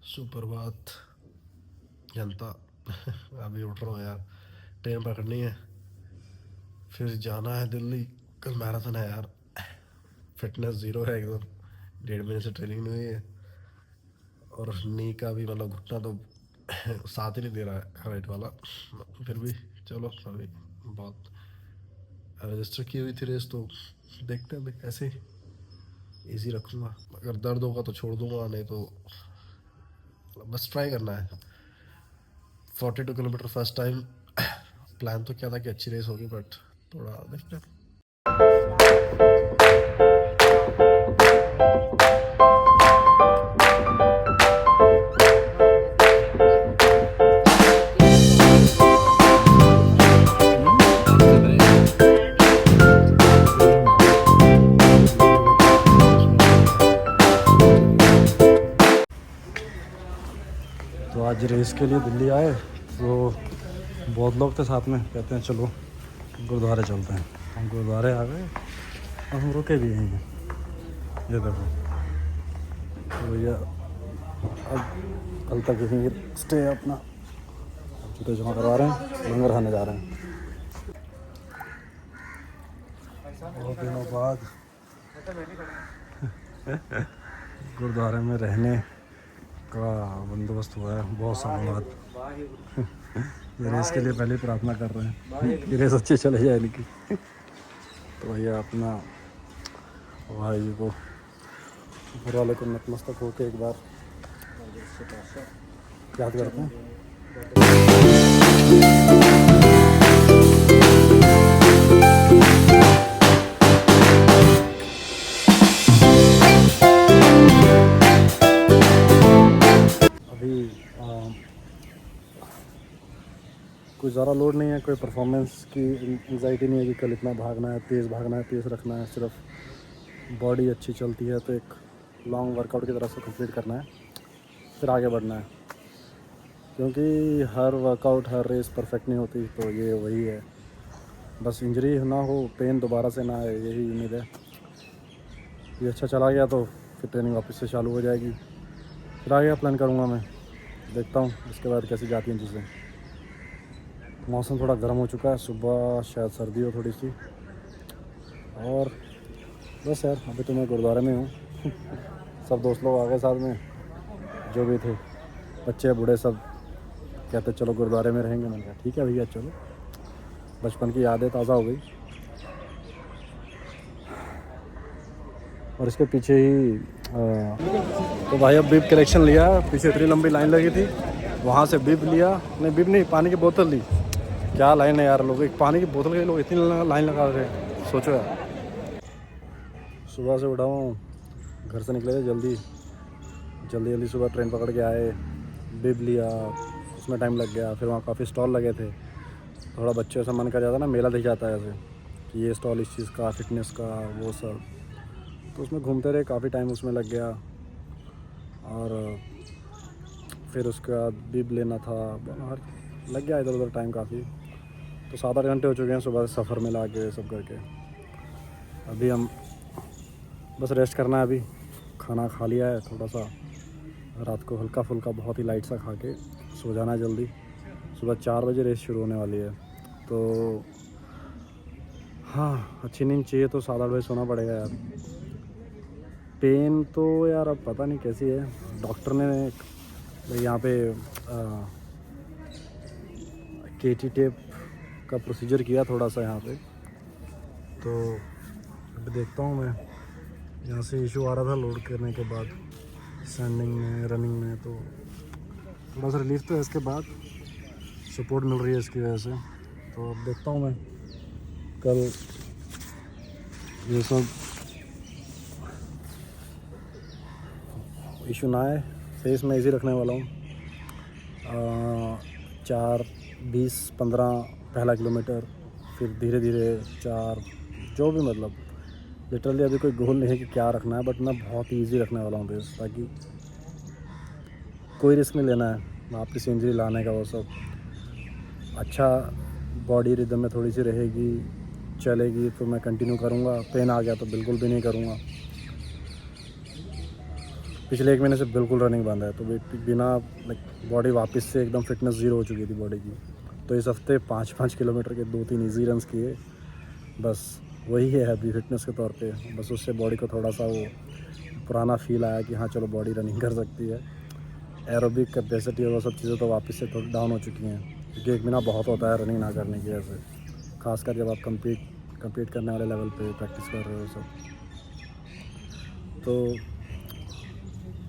सुप्रभात जनता। अभी उठ रहा हूँ यार, ट्रेन पकड़नी है, फिर जाना है दिल्ली। कल मैराथन है यार। फिटनेस ज़ीरो है एकदम, 1.5 महीने से ट्रेनिंग नहीं हुई है। और नी का भी मतलब घुटना तो साथ ही नहीं दे रहा है राइट वाला। फिर भी चलो, अभी बहुत रजिस्टर की हुई थी रेस, तो देखते हैं अभी ऐसे ही ईजी रखूँगा। अगर दर्द होगा तो छोड़ दूंगा, नहीं तो बस ट्राई करना है। 42 किलोमीटर फर्स्ट टाइम। प्लान तो क्या था कि अच्छी रेस होगी, बट थोड़ा देखते हैं। तो आज रेस के लिए दिल्ली आए तो बहुत लोग थे साथ में, कहते हैं चलो गुरुद्वारे चलते हैं। हम गुरुद्वारे आ गए और हम रुके भी हैं। ये देखो, तो भैया अब कल तक यहीं स्टे है अपना। जूते जमा करवा रहे हैं, लंगर खाने जा रहे हैं। बहुत दिनों बाद गुरुद्वारे में रहने का बंदोबस्त हुआ है, बहुत सालों बाद। ये रेस के लिए पहले प्रार्थना कर रहे हैं कि रेस अच्छी चले जाए इनकी। तो भैया अपना भाई जी को, ऊपर वाले को नतमस्तक होकर एक बार याद करते हैं। अभी कोई ज़्यादा लोड नहीं है, कोई परफॉर्मेंस की एंग्जाइटी नहीं है कि कल इतना भागना है, तेज़ भागना है, तेज़ रखना है। सिर्फ बॉडी अच्छी चलती है तो एक लॉन्ग वर्कआउट की तरह से कंप्लीट करना है, फिर आगे बढ़ना है। क्योंकि हर वर्कआउट, हर रेस परफेक्ट नहीं होती, तो ये वही है। बस इंजरी ना हो, पेन दोबारा से ना आए, यही उम्मीद है। ये अच्छा चला गया तो फिर ट्रेनिंग वापस से चालू हो जाएगी। फिर आगे प्लान करूँगा मैं, देखता हूँ इसके बाद कैसी जाती हैं चीज़ें। मौसम थोड़ा गर्म हो चुका है, सुबह शायद सर्दी हो थोड़ी सी। और बस यार, अभी तो मैं गुरुद्वारे में हूँ। सब दोस्त लोग आ गए साथ में, जो भी थे, बच्चे बूढ़े सब कहते चलो गुरुद्वारे में रहेंगे। मैंने कहा ठीक है भैया चलो, बचपन की यादें ताज़ा हो गई। और इसके पीछे ही तो भाई अब बीप कलेक्शन लिया। पीछे इतनी लंबी लाइन लगी थी, वहाँ से बीप लिया। नहीं बीप नहीं, पानी की बोतल ली। क्या लाइन है यार, लोग एक पानी की बोतल के लोग इतनी लाइन लगा रहे हैं, सोचो यार। सुबह से उठा हूँ, घर से निकले थे जल्दी जल्दी सुबह ट्रेन पकड़ के आए। बिब लिया, उसमें टाइम लग गया। फिर वहाँ काफ़ी स्टॉल लगे थे, थोड़ा बच्चों से मन कर जाता ना, मेला दिख जाता है ऐसे कि ये स्टॉल इस चीज़ का, फिटनेस का, वो सब। तो उसमें घूमते रहे, काफ़ी टाइम उसमें लग गया। और फिर उसके बाद बिब लेना था, हर लग गया इधर उधर टाइम काफ़ी। तो 7-8 घंटे हो चुके हैं सुबह से सफ़र में ला के सब करके। अभी हम बस रेस्ट करना है। अभी खाना खा लिया है, थोड़ा सा रात को हल्का फुल्का बहुत ही लाइट सा खा के सो जाना है जल्दी। सुबह 4 बजे रेस शुरू होने वाली है, तो हाँ अच्छी नींद चाहिए तो 7-8 बजे सोना पड़ेगा यार। पेन तो यार अब पता नहीं कैसी है। डॉक्टर ने यहाँ पे केटी टेप का प्रोसीजर किया थोड़ा सा यहाँ पे, तो अभी देखता हूँ मैं। यहाँ से इशू आ रहा था लोड करने के बाद, स्टैंडिंग में, रनिंग में, तो थोड़ा सा रिलीफ तो है। इसके बाद सपोर्ट मिल रही है इसकी वजह से। तो अब देखता हूँ मैं कल ये सब इशू ना आए। फेस में इजी रखने वाला हूँ। 4:20-15 पहला किलोमीटर, फिर धीरे धीरे 4, जो भी मतलब लिटरली अभी कोई गोल नहीं है कि क्या रखना है, बट मैं बहुत ही ईजी रखने वाला हूँ बेस, ताकि कोई रिस्क नहीं लेना है वापस इंजरी लाने का। वो सब अच्छा, बॉडी रिदम में थोड़ी सी रहेगी, चलेगी तो मैं कंटिन्यू करूँगा। पेन आ गया तो बिल्कुल भी नहीं करूँगा। पिछले 1 महीने से बिल्कुल रनिंग बंद है, तो बिना लाइक बॉडी वापस से एकदम फिटनेस ज़ीरो हो चुकी थी बॉडी की। तो इस हफ्ते 5-5 किलोमीटर के 2-3 ईजी रन्स किए, बस वही है अभी फिटनेस के तौर पे। बस उससे बॉडी को थोड़ा सा वो पुराना फील आया कि हाँ चलो बॉडी रनिंग कर सकती है। एरोबिक कैपेसिटी और वो सब चीज़ें तो वापस से थोड़ी डाउन हो चुकी हैं, क्योंकि 1 महीना बहुत होता है रनिंग ना करने की वजह से, खासकर जब आप कम्पीट करने वाले लेवल पे प्रैक्टिस कर रहे हो सब। तो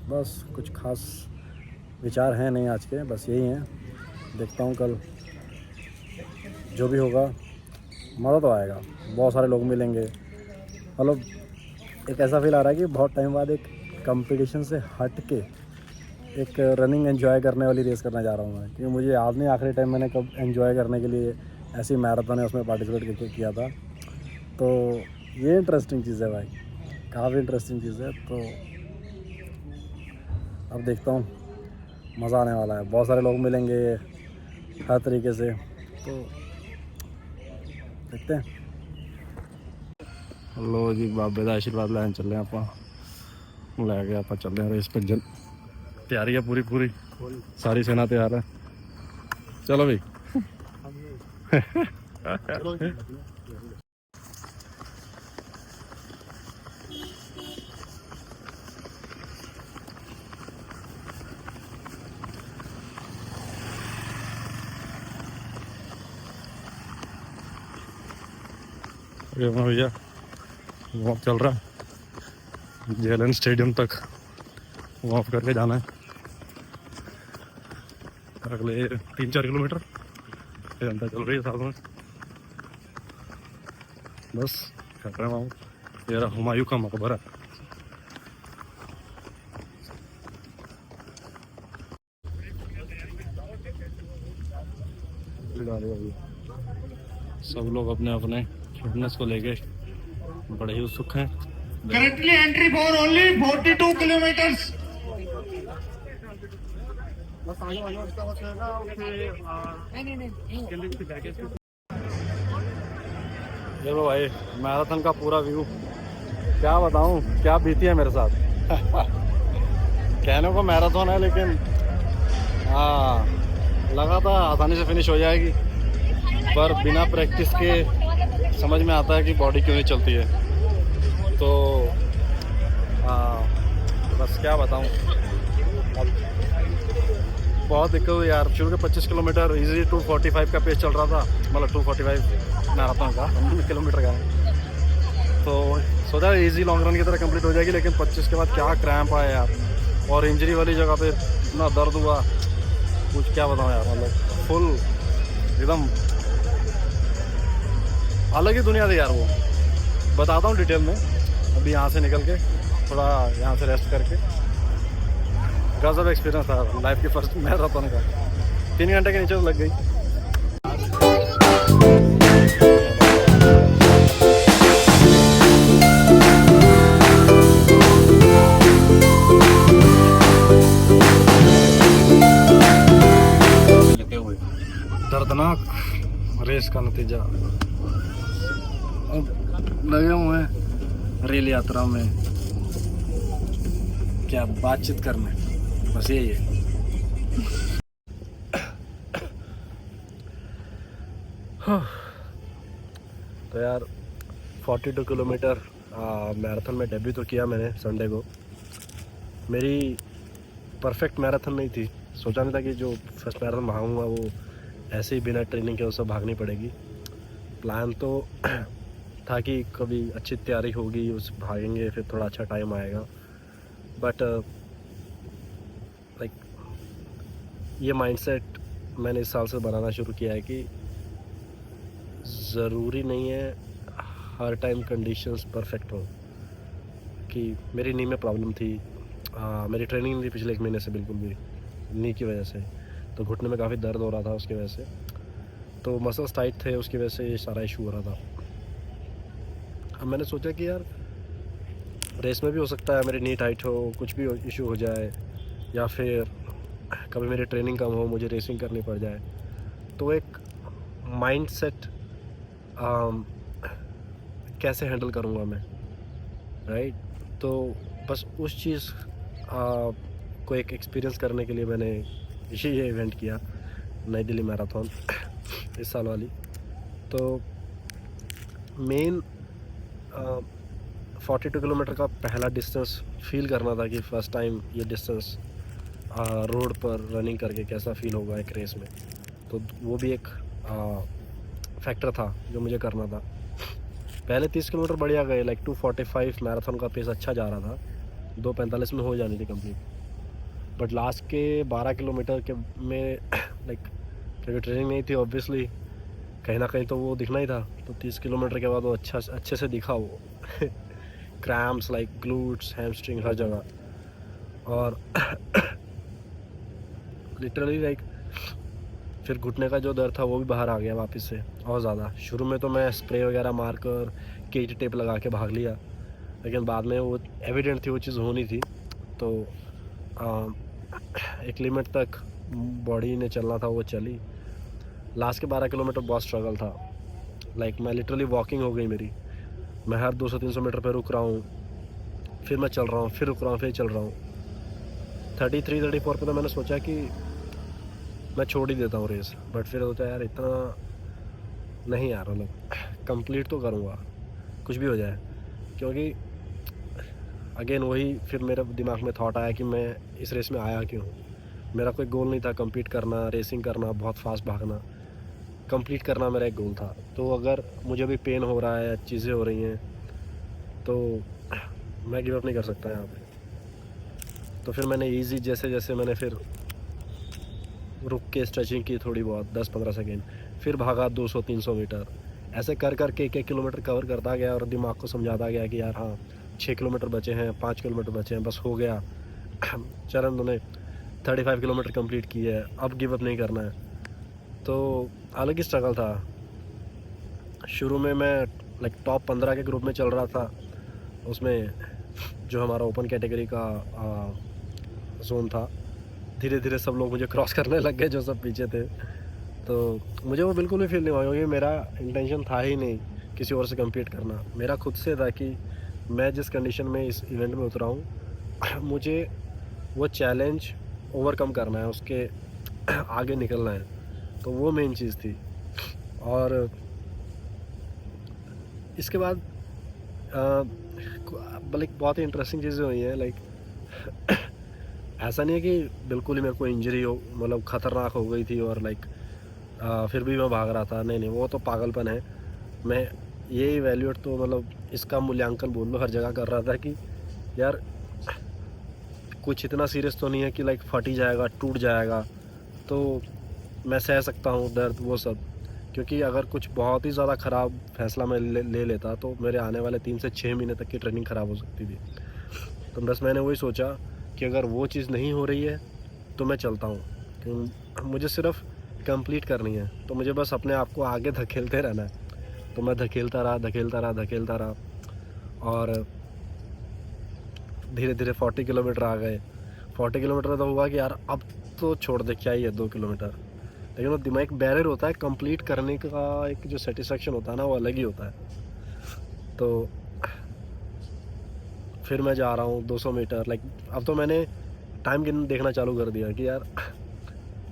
बस कुछ खास विचार हैं नहीं आज के, बस यही हैं। देखता हूँ कल जो भी होगा, मज़ा तो आएगा, बहुत सारे लोग मिलेंगे। मतलब एक ऐसा फील आ रहा है कि बहुत टाइम बाद एक कंपटीशन से हट के एक रनिंग एंजॉय करने वाली रेस करने जा रहा हूँ मैं, क्योंकि मुझे याद नहीं आखिरी टाइम मैंने कब एंजॉय करने के लिए ऐसी मैराथन है उसमें पार्टिसिपेट किया था। तो ये इंटरेस्टिंग चीज़ है भाई, काफ़ी इंटरेस्टिंग चीज़ है। तो अब देखता हूँ, मज़ा आने वाला है, बहुत सारे लोग मिलेंगे हर तरीके से, तो देखते हैं। लो जी बाबे का आशीर्वाद लैन चले आप लैके आप चल रहे हैं रेस भजन। तैयारी है पूरी सारी सेना तैयार है, चलो भाई। भैया वॉक चल रहा है, जेएलएन स्टेडियम तक वॉक करके जाना है अगले 3-4 किलोमीटर। जनता चल रही है साथ में, बस कर रहे हैं। ये रहा हुमायूं का मकबरा। सब लोग अपने अपने फिटनेस को लेके बड़े ही उत्सुक हैं। Currently entry for only 42 kilometers. देखो भाई मैराथन का पूरा व्यू, क्या बताऊं क्या बीती है मेरे साथ। कहने को मैराथन है, लेकिन हाँ लगा था आसानी से फिनिश हो जाएगी, पर बिना प्रैक्टिस के समझ में आता है कि बॉडी क्यों नहीं चलती है। तो बस क्या बताऊं, अब बहुत दिक्कत हुई यार। शुरू के 25 किलोमीटर इजी 2:45 का पेस चल रहा था, मतलब 2:45 मैराथन का किलोमीटर का है। तो सोचा इजी लॉन्ग रन की तरह कंप्लीट हो जाएगी, लेकिन 25 के बाद क्या क्रैम्प आया यार, और इंजरी वाली जगह पे इतना दर्द हुआ, कुछ क्या बताऊं यार। मतलब फुल एकदम अलग ही दुनिया थी यार वो, बताता हूँ डिटेल में। अभी यहाँ से निकल के थोड़ा यहाँ से रेस्ट करके, गजब एक्सपीरियंस था लाइफ की फर्स्ट मैराथन का। 3 घंटे के नीचे तो लग गई। दर्दनाक रेस का नतीजा, अब लगे हुए हैं रेल यात्रा में क्या बातचीत करने, बस यही है। तो यार 42 किलोमीटर मैराथन में डेब्यू तो किया मैंने संडे को। मेरी परफेक्ट मैराथन नहीं थी, सोचा नहीं था कि जो फर्स्ट मैराथन भागूंगा वो ऐसे ही बिना ट्रेनिंग के उससे भागनी पड़ेगी। प्लान तो था कि कभी अच्छी तैयारी होगी उस भागेंगे, फिर थोड़ा अच्छा टाइम आएगा। बट लाइक ये माइंडसेट मैंने इस साल से बनाना शुरू किया है कि ज़रूरी नहीं है हर टाइम कंडीशंस परफेक्ट हो। कि मेरी नी में प्रॉब्लम थी, मेरी ट्रेनिंग नहीं थी पिछले 1 महीने से बिल्कुल भी, नी की वजह से। तो घुटने में काफ़ी दर्द हो रहा था उसकी वजह से, तो मसल्स टाइट थे उसकी वजह से ये सारा इशू हो रहा था। अब मैंने सोचा कि यार रेस में भी हो सकता है मेरी नी टाइट हो, कुछ भी इशू हो जाए, या फिर कभी मेरी ट्रेनिंग कम हो, मुझे रेसिंग करनी पड़ जाए। तो एक माइंडसेट कैसे हैंडल करूँगा मैं, राइट। तो बस उस चीज़ को एक एक्सपीरियंस करने के लिए मैंने ये इवेंट किया, नई दिल्ली मैराथन इस साल वाली। तो मेन 42 किलोमीटर का पहला डिस्टेंस फील करना था कि फ़र्स्ट टाइम ये डिस्टेंस रोड पर रनिंग करके कैसा फ़ील होगा एक रेस में। तो वो भी एक फैक्टर था जो मुझे करना था। पहले 30 किलोमीटर बढ़िया गए, लाइक 2:45 मैराथन का पेस अच्छा जा रहा था, 2:45 में हो जानी थी कंप्लीट। बट लास्ट के 12 किलोमीटर के में लाइक क्योंकि ट्रेनिंग नहीं थी ऑब्वियसली, कहीं ना कहीं तो वो दिखना ही था। तो 30 किलोमीटर के बाद वो अच्छे से दिखा वो क्रैम्प्स लाइक ग्लूट्स, हैमस्ट्रिंग, हर जगह। और लिटरली लाइक फिर घुटने का जो दर्द था वो भी बाहर आ गया वापस से और ज़्यादा। शुरू में तो मैं स्प्रे वगैरह मारकर केज टेप लगा के भाग लिया, लेकिन बाद में वो एविडेंट थी वो चीज़ होनी थी। तो एक लिमिट तक बॉडी ने चलना था वो चली। लास्ट के 12 किलोमीटर बहुत स्ट्रगल था, लाइक मैं लिटरली वॉकिंग हो गई मेरी। मैं हर 200-300 मीटर पे रुक रहा हूँ, फिर मैं चल रहा हूँ, फिर रुक रहा हूँ, फिर चल रहा हूँ। 33-34 पे तो मैंने सोचा कि मैं छोड़ ही देता हूँ रेस, बट फिर होता है यार इतना नहीं यार, मतलब कंप्लीट तो करूँगा कुछ भी हो जाए। क्योंकि अगेन वही फिर मेरे दिमाग में थॉट आया कि मैं इस रेस में आया क्यों। मेरा कोई गोल नहीं था कम्पीट करना, रेसिंग करना, बहुत फास्ट भागना, कंप्लीट करना मेरा एक गोल था। तो अगर मुझे भी पेन हो रहा है, चीज़ें हो रही हैं, तो मैं गिव अप नहीं कर सकता यहाँ पे। तो फिर मैंने इजी जैसे जैसे मैंने फिर रुक के स्ट्रेचिंग की थोड़ी बहुत 10-15 सेकेंड, फिर भागा 200-300 मीटर, ऐसे कर करके 1-1 किलोमीटर कवर करता गया और दिमाग को समझाता गया कि यार हाँ 6 किलोमीटर बचे हैं, 5 किलोमीटर बचे हैं, बस हो गया। चरण तूने 35 किलोमीटर कंप्लीट की है, अब गिव अप नहीं करना है। तो अलग ही स्ट्रगल था। शुरू में मैं लाइक टॉप 15 के ग्रुप में चल रहा था, उसमें जो हमारा ओपन कैटेगरी का जोन था। धीरे धीरे सब लोग मुझे क्रॉस करने लग गए जो सब पीछे थे। तो मुझे वो बिल्कुल भी फील नहीं हुआ, क्योंकि मेरा इंटेंशन था ही नहीं किसी और से कम्पीट करना। मेरा खुद से था कि मैं जिस कंडीशन में इस इवेंट में उतरा हूँ मुझे वो चैलेंज ओवरकम करना है, उसके आगे निकलना है। तो वो मेन चीज़ थी। और इसके बाद लाइक बहुत ही इंटरेस्टिंग चीज़ें हुई हैं। लाइक ऐसा नहीं है कि बिल्कुल ही मेरे को इंजरी हो, मतलब ख़तरनाक हो गई थी और लाइक फिर भी मैं भाग रहा था, नहीं, वो तो पागलपन है। मैं ये इवैल्यूएट तो मतलब इसका मूल्यांकन बोल लो हर जगह कर रहा था कि यार कुछ इतना सीरियस तो नहीं है कि लाइक फट ही जाएगा, टूट जाएगा, तो मैं सह सकता हूँ दर्द वो सब। क्योंकि अगर कुछ बहुत ही ज़्यादा ख़राब फैसला मैं ले लेता तो मेरे आने वाले 3 से 6 महीने तक की ट्रेनिंग ख़राब हो सकती थी। तो बस मैंने वही सोचा कि अगर वो चीज़ नहीं हो रही है तो मैं चलता हूँ, क्योंकि मुझे सिर्फ कंप्लीट करनी है। तो मुझे बस अपने आप को आगे धकेलते रहना है। तो मैं धकेलता रहा और धीरे धीरे 40 किलोमीटर आ गए। 40 किलोमीटर तो हुआ कि यार अब तो छोड़ दे, क्या ही है 2 किलोमीटर। लेकिन वो दिमाग एक बैरियर होता है, कंप्लीट करने का एक जो सेटिस्फेक्शन होता है ना, वो अलग ही होता है। तो फिर मैं जा रहा हूँ 200 मीटर। लाइक अब तो मैंने टाइम देखना चालू कर दिया कि यार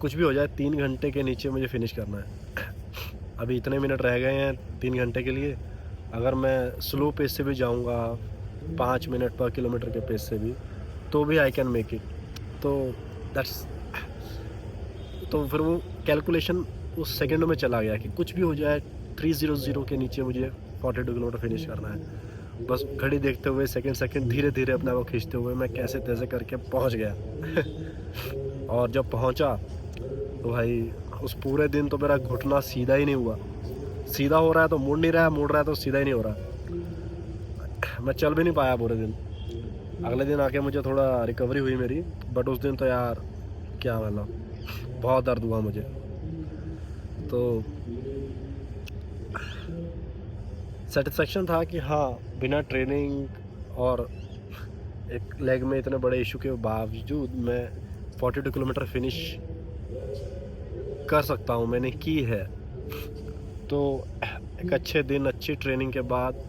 कुछ भी हो जाए 3 घंटे के नीचे मुझे फिनिश करना है। अभी इतने मिनट रह गए हैं 3 घंटे के लिए। अगर मैं स्लो पेस से भी जाऊँगा 5 मिनट पर किलोमीटर के पेस से भी, तो भी आई कैन मेक इट। तो दैट्स तो फिर वो कैलकुलेशन उस सेकंडों में चला गया कि कुछ भी हो जाए 300 के नीचे मुझे 42 किलोमीटर फिनिश करना है। बस घड़ी देखते हुए सेकंड धीरे धीरे अपने आप को खींचते हुए मैं कैसे तैसे करके पहुंच गया। और जब पहुंचा तो भाई उस पूरे दिन तो मेरा घुटना सीधा ही नहीं हुआ। सीधा हो रहा है तो मुड़ नहीं रहा है, मुड़ रहा है तो सीधा ही नहीं हो रहा। मैं चल भी नहीं पाया पूरे दिन। अगले दिन आके मुझे थोड़ा रिकवरी हुई मेरी, बट उस दिन तो यार क्या मतलब बहुत दर्द हुआ मुझे। तो सेटिस्फेक्शन था कि हाँ बिना ट्रेनिंग और एक लेग में इतने बड़े इशू के बावजूद मैं 42 किलोमीटर फिनिश कर सकता हूँ, मैंने की है। तो एक अच्छे दिन अच्छी ट्रेनिंग के बाद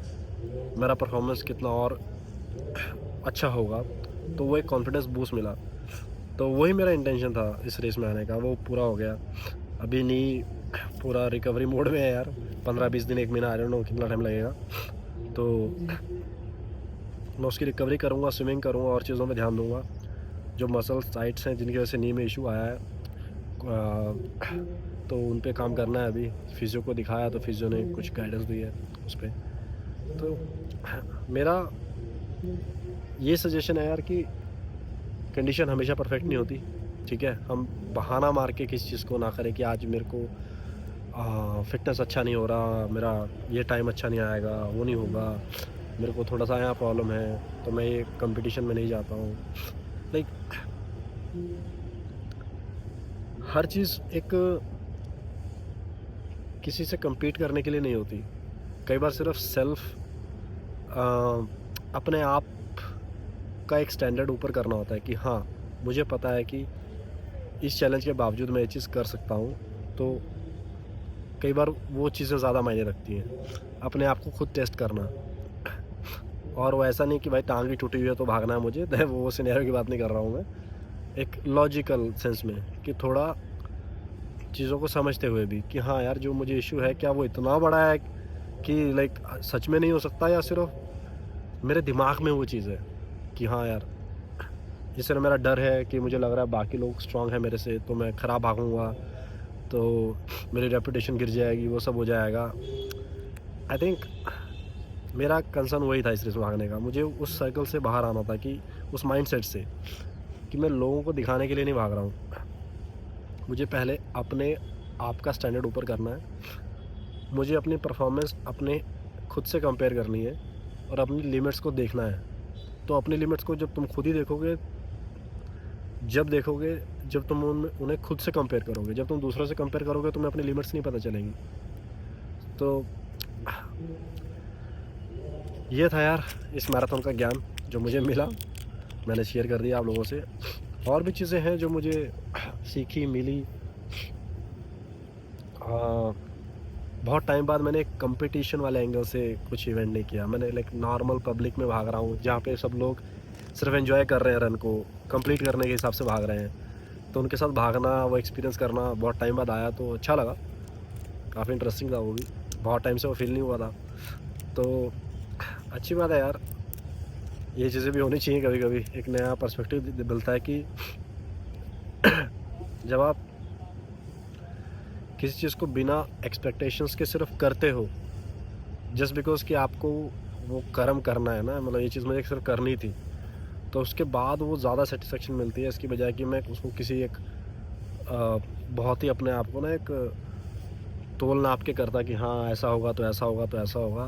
मेरा परफॉर्मेंस कितना और अच्छा होगा तो वो एक कॉन्फिडेंस बूस्ट मिला। तो वही मेरा इंटेंशन था इस रेस में आने का, वो पूरा हो गया। अभी नी पूरा रिकवरी मोड में है यार, 15-20 दिन 1 महीना, आई डोंट नो कितना टाइम लगेगा। तो मैं उसकी रिकवरी करूँगा, स्विमिंग करूँगा और चीज़ों में ध्यान दूँगा। जो मसल साइट्स हैं जिनकी वजह से नी में इशू आया है तो उन पे काम करना है। अभी फिजियो को दिखाया तो फिजियो ने कुछ गाइडेंस दी है उस पर। तो मेरा ये सजेशन है यार कि कंडीशन हमेशा परफेक्ट नहीं होती, ठीक है। हम बहाना मार के किसी चीज़ को ना करें कि आज मेरे को फिटनेस अच्छा नहीं हो रहा, मेरा ये टाइम अच्छा नहीं आएगा, वो नहीं होगा, मेरे को थोड़ा सा यहाँ प्रॉब्लम है तो मैं ये कंपटीशन में नहीं जाता हूँ। लाइक हर चीज़ एक किसी से compete करने के लिए नहीं होती। कई बार सिर्फ अपने आप का एक स्टैंडर्ड ऊपर करना होता है कि हाँ मुझे पता है कि इस चैलेंज के बावजूद मैं ये चीज़ कर सकता हूँ। तो कई बार वो चीज़ें ज़्यादा मायने रखती हैं, अपने आप को खुद टेस्ट करना। और वो ऐसा नहीं कि भाई टांग ही टूटी हुई है तो भागना है मुझे, तो वो सिनेरियो की बात नहीं कर रहा हूँ मैं, एक लॉजिकल सेंस में कि थोड़ा चीज़ों को समझते हुए भी कि हाँ यार जो मुझे इशू है क्या वो इतना बड़ा है कि लाइक सच में नहीं हो सकता, या सिर्फ मेरे दिमाग में वो चीज़ है कि हाँ यार जिस तरह मेरा डर है कि मुझे लग रहा है बाकी लोग स्ट्रांग है मेरे से तो मैं ख़राब भागूँगा तो मेरी रेपुटेशन गिर जाएगी, वो सब हो जाएगा। आई थिंक मेरा कंसर्न वही था इस रेस में भागने का। मुझे उस सर्कल से बाहर आना था, कि उस माइंडसेट से कि मैं लोगों को दिखाने के लिए नहीं भाग रहा हूँ। मुझे पहले अपने आप का स्टैंडर्ड ऊपर करना है, मुझे अपनी परफॉर्मेंस अपने खुद से कंपेयर करनी है और अपनी लिमिट्स को देखना है। तो अपनी लिमिट्स को जब तुम खुद ही देखोगे, जब तुम उन्हें खुद से कंपेयर करोगे, जब तुम दूसरों से कंपेयर करोगे तुम्हें अपनी लिमिट्स नहीं पता चलेंगी। तो ये था यार इस मैराथन का ज्ञान जो मुझे मिला, मैंने शेयर कर दिया आप लोगों से। और भी चीज़ें हैं जो मुझे सीखी मिली। बहुत टाइम बाद मैंने कंपटीशन वाले एंगल से कुछ इवेंट नहीं किया। मैंने लाइक नॉर्मल पब्लिक में भाग रहा हूँ जहाँ पे सब लोग सिर्फ एंजॉय कर रहे हैं, रन को कंप्लीट करने के हिसाब से भाग रहे हैं। तो उनके साथ भागना, वो एक्सपीरियंस करना बहुत टाइम बाद आया तो अच्छा लगा, काफ़ी इंटरेस्टिंग था वो भी। बहुत टाइम से वो फील नहीं हुआ था, तो अच्छी बात है यार। ये चीज़ें भी होनी चाहिए कभी कभी, एक नया पर्सपेक्टिव मिलता है कि जब आप किसी चीज़ को बिना एक्सपेक्टेशंस के सिर्फ करते हो जस्ट बिकॉज कि आपको वो कर्म करना है ना, मतलब ये चीज़ मुझे सिर्फ करनी थी, तो उसके बाद वो ज़्यादा सेटिस्फेक्शन मिलती है इसकी बजाय कि मैं उसको किसी एक बहुत ही अपने आप को ना एक तोल नाप के करता कि हाँ ऐसा होगा तो ऐसा होगा तो ऐसा होगा।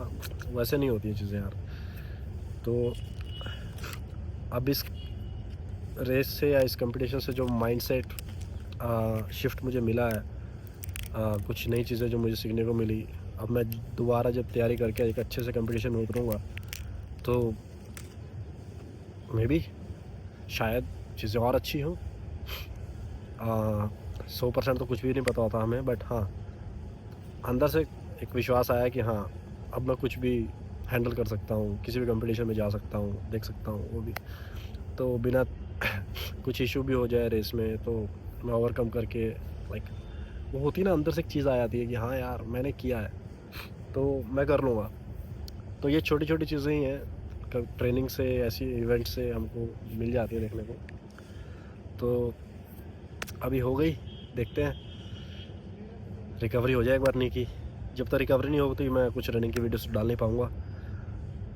वैसे नहीं होती है चीज़ें यार। तो अब इस रेस से या इस कंपटीशन से जो माइंडसेट शिफ्ट मुझे मिला है, कुछ नई चीज़ें जो मुझे सीखने को मिली, अब मैं दोबारा जब तैयारी करके एक अच्छे से कंपटीशन में उतरूँगा तो मे बी शायद चीज़ें और अच्छी हों। 100% तो कुछ भी नहीं पता होता हमें, बट हाँ अंदर से एक विश्वास आया कि हाँ अब मैं कुछ भी हैंडल कर सकता हूँ, किसी भी कंपटीशन में जा सकता हूँ, देख सकता हूँ वो भी, तो बिना कुछ इशू भी हो जाए रेस में तो मैं ओवरकम करके लाइक वो होती ना अंदर से एक चीज़ आ जाती है कि हाँ यार मैंने किया है तो मैं कर लूँगा। तो ये छोटी छोटी चीज़ें ही हैं, ट्रेनिंग से ऐसी इवेंट से हमको मिल जाती है देखने को। तो अभी हो गई, देखते हैं रिकवरी हो जाए एक बार नी की। जब तक रिकवरी नहीं होगी मैं कुछ रनिंग की वीडियोस डाल नहीं पाऊँगा।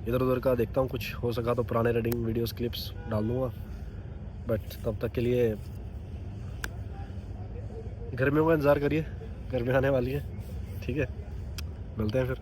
इधर उधर का देखता हूँ, कुछ हो सका तो पुराने रनिंग वीडियोस क्लिप्स डाल दूँगा, बट तब तक के लिए गर्मियों का इंतज़ार करिए, गर्मी आने वाली है। ठीक है, मिलते हैं फिर।